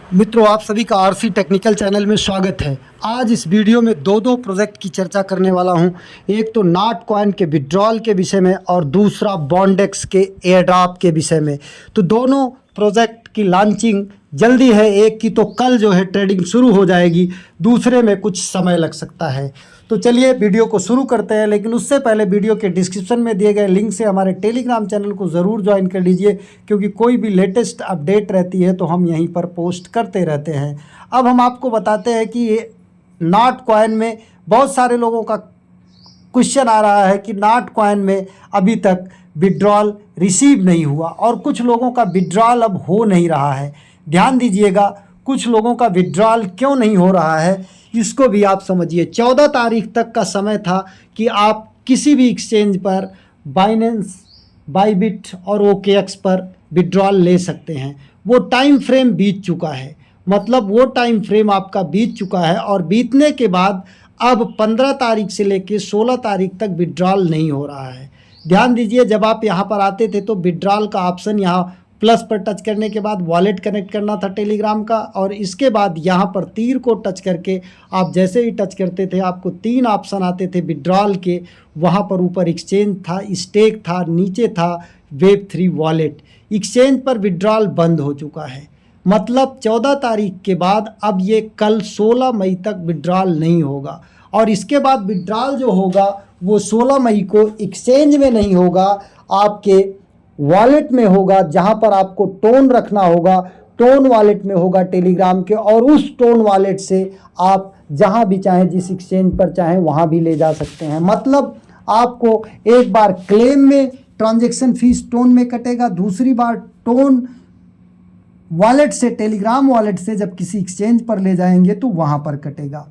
मित्रों, आप सभी का आरसी टेक्निकल चैनल में स्वागत है। आज इस वीडियो में दो प्रोजेक्ट की चर्चा करने वाला हूं। एक तो नॉट कॉइन के विड्रॉल के विषय में और दूसरा बॉन्डेक्स के एयरड्रॉप के विषय में। तो दोनों प्रोजेक्ट की लॉन्चिंग जल्दी है। एक की तो कल जो है ट्रेडिंग शुरू हो जाएगी, दूसरे में कुछ समय लग सकता है। तो चलिए वीडियो को शुरू करते हैं, लेकिन उससे पहले वीडियो के डिस्क्रिप्शन में दिए गए लिंक से हमारे टेलीग्राम चैनल को ज़रूर ज्वाइन कर लीजिए, क्योंकि कोई भी लेटेस्ट अपडेट रहती है तो हम यहीं पर पोस्ट करते रहते हैं। अब हम आपको बताते हैं कि ये नॉट कॉइन में बहुत सारे लोगों का क्वेश्चन आ रहा है कि नॉट कॉइन में अभी तक विड्रॉल रिसीव नहीं हुआ और कुछ लोगों का विड्रॉल अब हो नहीं रहा है। ध्यान दीजिएगा, कुछ लोगों का विड्रॉल क्यों नहीं हो रहा है इसको भी आप समझिए। 14 तारीख तक का समय था कि आप किसी भी एक्सचेंज पर बाइनेंस, बाइबिट और OKX पर विड्रॉल ले सकते हैं। वो टाइम फ्रेम बीत चुका है, मतलब वो टाइम फ्रेम आपका बीत चुका है और बीतने के बाद अब 15 तारीख से लेकर 16 तारीख तक विड्रॉल नहीं हो रहा है। ध्यान दीजिए, जब आप यहाँ पर आते थे तो विड्रॉल का ऑप्शन यहाँ प्लस पर टच करने के बाद वॉलेट कनेक्ट करना था टेलीग्राम का, और इसके बाद यहाँ पर तीर को टच करके आप जैसे ही टच करते थे आपको 3 ऑप्शन आते थे विड्रॉल के। वहाँ पर ऊपर एक्सचेंज था, स्टेक था, नीचे था Web3 वॉलेट। एक्सचेंज पर विड्रॉल बंद हो चुका है, मतलब 14 तारीख के बाद अब ये कल 16 मई तक विड्रॉल नहीं होगा। और इसके बाद विड्रॉल जो होगा वो 16 मई को एक्सचेंज में नहीं होगा, आपके वॉलेट में होगा, जहां पर आपको टोन रखना होगा। टोन वॉलेट में होगा टेलीग्राम के, और उस टोन वॉलेट से आप जहां भी चाहें, जिस एक्सचेंज पर चाहें वहां भी ले जा सकते हैं। मतलब आपको एक बार क्लेम में ट्रांजैक्शन फीस टोन में कटेगा, दूसरी बार टोन वॉलेट से, टेलीग्राम वॉलेट से जब किसी एक्सचेंज पर ले जाएंगे तो वहां पर कटेगा।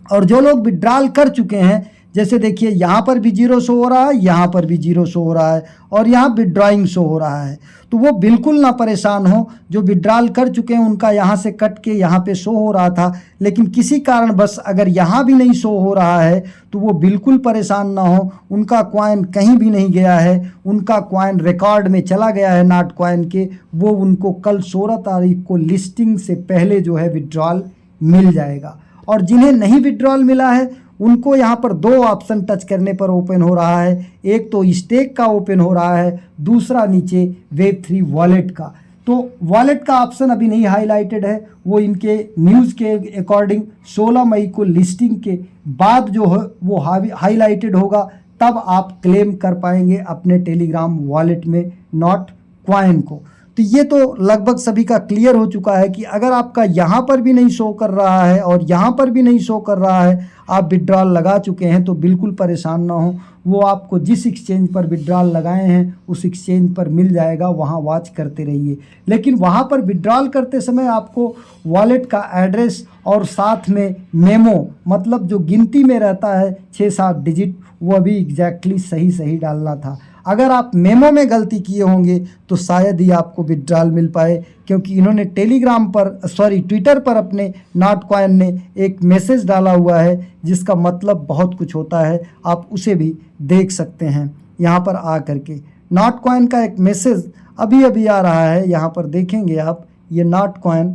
और जो लोग विड्रॉल कर चुके हैं, जैसे देखिए यहाँ पर भी 0 शो हो रहा है, यहाँ पर भी 0 शो हो रहा है, और यहाँ विड्रॉइंग शो हो रहा है, तो वो बिल्कुल ना परेशान हो। जो विड्रॉल कर चुके हैं उनका यहाँ से कट के यहाँ पे शो हो रहा था, लेकिन किसी कारण बस अगर यहाँ भी नहीं शो हो रहा है तो वो बिल्कुल परेशान ना हो। उनका कॉइन कहीं भी नहीं गया है, उनका कॉइन रिकॉर्ड में चला गया है नॉट कॉइन के। वो उनको कल 16 तारीख को लिस्टिंग से पहले जो है विड्रॉल मिल जाएगा। और जिन्हें नहीं विड्रॉल मिला है उनको यहाँ पर 2 ऑप्शन टच करने पर ओपन हो रहा है। एक तो स्टेक का ओपन हो रहा है, दूसरा नीचे Web3 वॉलेट का। तो वॉलेट का ऑप्शन अभी नहीं हाईलाइटेड है, वो इनके न्यूज़ के अकॉर्डिंग 16 मई को लिस्टिंग के बाद जो है वो हाईलाइटेड होगा, तब आप क्लेम कर पाएंगे अपने टेलीग्राम वॉलेट में नॉट कॉइन को। तो ये तो लगभग सभी का क्लियर हो चुका है कि अगर आपका यहाँ पर भी नहीं शो कर रहा है और यहाँ पर भी नहीं शो कर रहा है, आप विड्रॉल लगा चुके हैं, तो बिल्कुल परेशान ना हो। वो आपको जिस एक्सचेंज पर विड्रॉल लगाए हैं उस एक्सचेंज पर मिल जाएगा, वहाँ वॉच करते रहिए। लेकिन वहाँ पर विड्रॉल करते समय आपको वॉलेट का एड्रेस और साथ में मेमो, मतलब जो गिनती में रहता है 6-7 डिजिट, वो अभी एग्जैक्टली सही डालना था। अगर आप मेमो में गलती किए होंगे तो शायद ही आपको विड्रॉल मिल पाए, क्योंकि इन्होंने ट्विटर पर अपने नॉट कॉइन ने एक मैसेज डाला हुआ है जिसका मतलब बहुत कुछ होता है। आप उसे भी देख सकते हैं यहाँ पर आ करके। नॉट कॉइन का एक मैसेज अभी आ रहा है, यहाँ पर देखेंगे आप। ये नॉट कॉइन,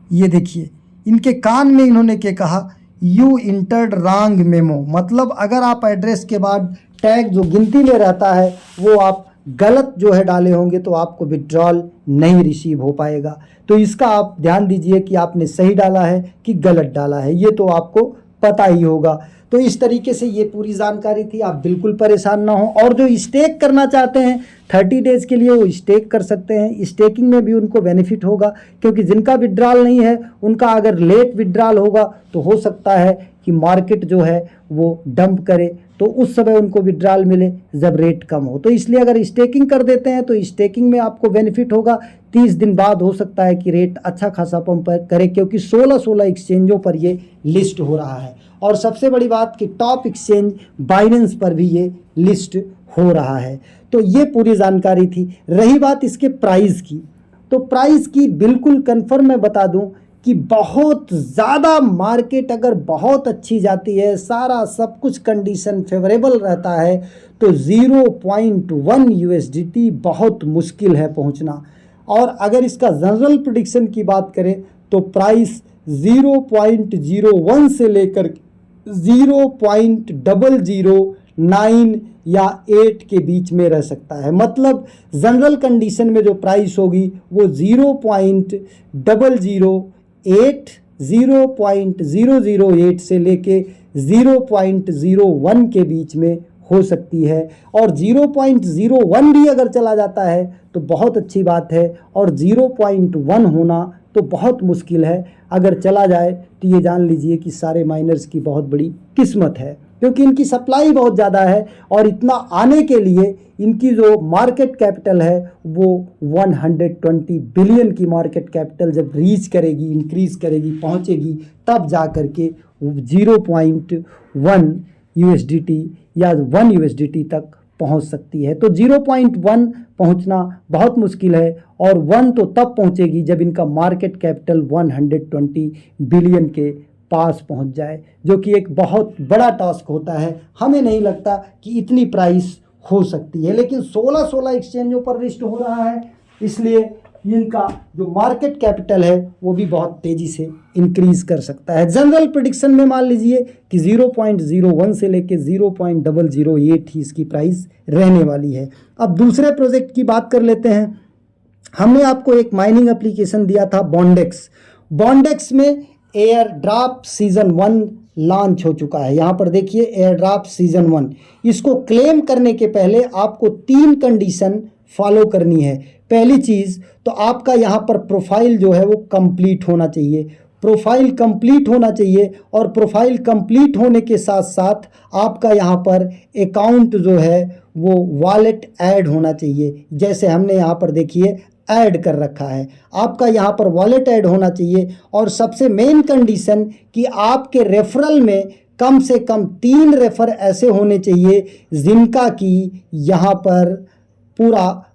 ये देखिए, इनके कान में इन्होंने क्या कहा, यू इंटर्ड रॉन्ग मेमो। मतलब अगर आप एड्रेस के बाद टैग जो गिनती में रहता है वो आप गलत जो है डाले होंगे तो आपको विड्रॉल नहीं रिसीव हो पाएगा। तो इसका आप ध्यान दीजिए कि आपने सही डाला है कि गलत डाला है, ये तो आपको पता ही होगा। तो इस तरीके से ये पूरी जानकारी थी, आप बिल्कुल परेशान ना हो। और जो स्टेक करना चाहते हैं 30 डेज़ के लिए, वो स्टेक कर सकते हैं। स्टेकिंग में भी उनको बेनिफिट होगा, क्योंकि जिनका विड्रॉल नहीं है उनका अगर लेट विड्रॉल होगा तो हो सकता है कि मार्केट जो है वो डंप करे, तो उस समय उनको विड्रॉल मिले जब रेट कम हो। तो इसलिए अगर स्टेकिंग कर देते हैं तो स्टेकिंग में आपको बेनिफिट होगा। 30 दिन बाद हो सकता है कि रेट अच्छा खासा पंप करे, क्योंकि 16 एक्सचेंजों पर ये लिस्ट हो रहा है। और सबसे बड़ी बात कि टॉप एक्सचेंज बाइनेंस पर भी ये लिस्ट हो रहा है। तो ये पूरी जानकारी थी। रही बात इसके प्राइस की, तो प्राइस की बिल्कुल कंफर्म मैं बता दूं कि बहुत ज़्यादा मार्केट अगर बहुत अच्छी जाती है, सारा सब कुछ कंडीशन फेवरेबल रहता है, तो 0.1 USDT बहुत मुश्किल है पहुंचना। और अगर इसका जनरल प्रेडिक्शन की बात करें तो प्राइस 0.01 से लेकर 0.009 या 8 के बीच में रह सकता है। मतलब जनरल कंडीशन में जो प्राइस होगी वो 0.008 0.008 से लेके 0.01 के बीच में हो सकती है। और 0.01 भी अगर चला जाता है तो बहुत अच्छी बात है, और 0.1 होना तो बहुत मुश्किल है। अगर चला जाए तो ये जान लीजिए कि सारे माइनर्स की बहुत बड़ी किस्मत है, क्योंकि इनकी सप्लाई बहुत ज़्यादा है और इतना आने के लिए इनकी जो मार्केट कैपिटल है वो 120 बिलियन की मार्केट कैपिटल जब रीच करेगी, इंक्रीज करेगी, पहुंचेगी, तब जा कर के 0.1 यूएसडीटी या 1 यूएसडीटी तक पहुंच सकती है। तो 0.1 पहुंचना बहुत मुश्किल है, और 1 तो तब पहुंचेगी जब इनका मार्केट कैपिटल 120 बिलियन के पास पहुंच जाए, जो कि एक बहुत बड़ा टास्क होता है। हमें नहीं लगता कि इतनी प्राइस हो सकती है, लेकिन 16 एक्सचेंजों पर लिस्ट हो रहा है, इसलिए इनका जो मार्केट कैपिटल है वो भी बहुत तेज़ी से इंक्रीज कर सकता है। जनरल प्रेडिक्शन में मान लीजिए कि 0.01 से लेके 0.008 ही इसकी प्राइस रहने वाली है। अब दूसरे प्रोजेक्ट की बात कर लेते हैं। हमने आपको एक माइनिंग एप्लीकेशन दिया था बॉन्डेक्स। बॉन्डेक्स में एयर ड्रॉप सीजन 1 लॉन्च हो चुका है। यहाँ पर देखिए एयर ड्रॉप सीजन 1। इसको क्लेम करने के पहले आपको 3 कंडीशन फॉलो करनी है। पहली चीज़ तो आपका यहाँ पर प्रोफाइल जो है वो कंप्लीट होना चाहिए। प्रोफाइल कंप्लीट होना चाहिए, और प्रोफाइल कंप्लीट होने के साथ साथ आपका यहाँ पर अकाउंट जो है वो वॉलेट ऐड होना चाहिए। जैसे हमने यहाँ पर देखिए ऐड कर रखा है, आपका यहाँ पर वॉलेट ऐड होना चाहिए। और सबसे मेन कंडीशन कि आपके रेफरल में कम से कम 3 रेफर ऐसे होने चाहिए जिनका कि यहाँ पर पूरा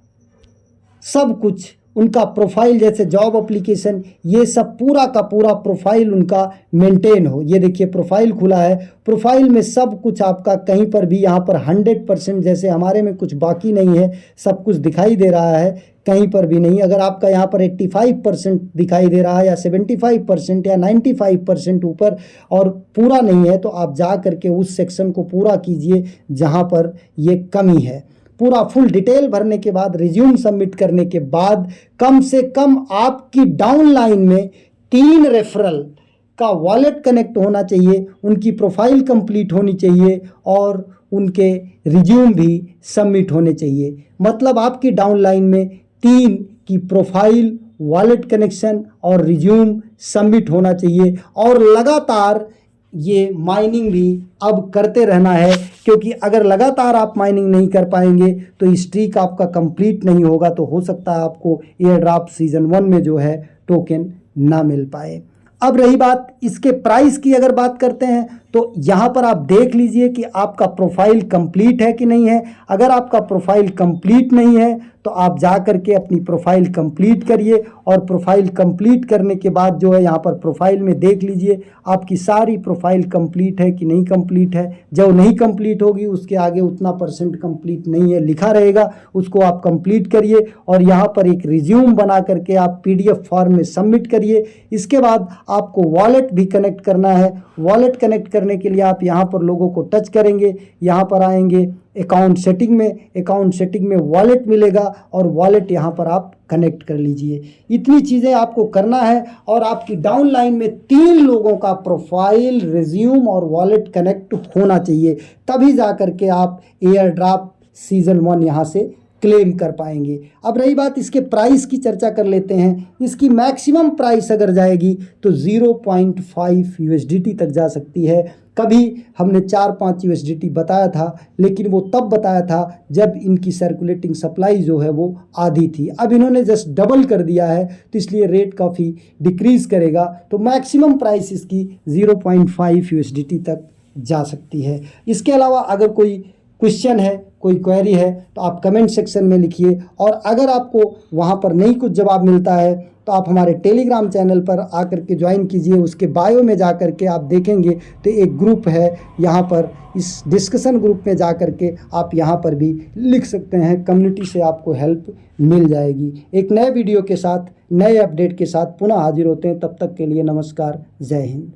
सब कुछ उनका प्रोफाइल, जैसे जॉब एप्लीकेशन, ये सब पूरा का पूरा प्रोफाइल उनका मेंटेन हो। ये देखिए प्रोफाइल खुला है, प्रोफाइल में सब कुछ आपका कहीं पर भी यहाँ पर 100%, जैसे हमारे में कुछ बाकी नहीं है, सब कुछ दिखाई दे रहा है, कहीं पर भी नहीं। अगर आपका यहाँ पर 85% दिखाई दे रहा है, या 75% या 95% ऊपर और पूरा नहीं है, तो आप जा करके उस सेक्शन को पूरा कीजिए जहाँ पर ये कमी है। पूरा फुल डिटेल भरने के बाद, रिज्यूम सबमिट करने के बाद, कम से कम आपकी डाउनलाइन में 3 रेफरल का वॉलेट कनेक्ट होना चाहिए, उनकी प्रोफाइल कंप्लीट होनी चाहिए, और उनके रिज्यूम भी सबमिट होने चाहिए। मतलब आपकी डाउनलाइन में 3 की प्रोफाइल, वॉलेट कनेक्शन और रिज्यूम सबमिट होना चाहिए। और लगातार ये माइनिंग भी अब करते रहना है, क्योंकि अगर लगातार आप माइनिंग नहीं कर पाएंगे तो स्ट्रीक आपका कंप्लीट नहीं होगा, तो हो सकता है आपको एयर ड्रॉप सीजन 1 में जो है टोकन ना मिल पाए। अब रही बात इसके प्राइस की, अगर बात करते हैं तो यहाँ पर आप देख लीजिए कि आपका प्रोफाइल कंप्लीट है कि नहीं है। अगर आपका प्रोफाइल कंप्लीट नहीं है तो आप जा करके अपनी प्रोफाइल कंप्लीट करिए, और प्रोफाइल कंप्लीट करने के बाद जो है यहाँ पर प्रोफाइल में देख लीजिए आपकी सारी प्रोफाइल कंप्लीट है कि नहीं कंप्लीट है। जो नहीं कंप्लीट होगी उसके आगे उतना % कंप्लीट नहीं है लिखा रहेगा, उसको आप कंप्लीट करिए, और यहाँ पर एक रिज्यूम बना करके आप PDF फॉर्म में सबमिट करिए। इसके बाद आपको वॉलेट भी कनेक्ट करना है। वॉलेट कनेक्ट करने के लिए आप यहाँ पर लोगों को टच करेंगे, यहाँ पर आएंगे अकाउंट सेटिंग में, अकाउंट सेटिंग में वॉलेट मिलेगा, और वॉलेट यहाँ पर आप कनेक्ट कर लीजिए। इतनी चीज़ें आपको करना है, और आपकी डाउनलाइन में 3 लोगों का प्रोफाइल, रिज्यूम और वॉलेट कनेक्ट होना चाहिए, तभी जा करके आप एयर ड्रॉप सीजन 1 यहाँ से क्लेम कर पाएंगे। अब रही बात इसके प्राइस की, चर्चा कर लेते हैं। इसकी मैक्सिमम प्राइस अगर जाएगी तो 0.5 यूएसडीटी तक जा सकती है। कभी हमने 4-5 यूएसडीटी बताया था, लेकिन वो तब बताया था जब इनकी सर्कुलेटिंग सप्लाई जो है वो आधी थी। अब इन्होंने जस्ट डबल कर दिया है, तो इसलिए रेट काफ़ी डिक्रीज़ करेगा। तो मैक्सिमम प्राइस इसकी 0.5 यूएसडीटी तक जा सकती है। इसके अलावा अगर कोई क्वेश्चन है, कोई क्वेरी है, तो आप कमेंट सेक्शन में लिखिए, और अगर आपको वहाँ पर नहीं कुछ जवाब मिलता है तो आप हमारे टेलीग्राम चैनल पर आकर के ज्वाइन कीजिए। उसके बायो में जा कर के आप देखेंगे तो एक ग्रुप है, यहाँ पर इस डिस्कशन ग्रुप में जा कर के आप यहाँ पर भी लिख सकते हैं। कम्युनिटी से आपको हेल्प मिल जाएगी। एक नए वीडियो के साथ, नए अपडेट के साथ पुनः हाजिर होते हैं। तब तक के लिए नमस्कार, जय हिंद।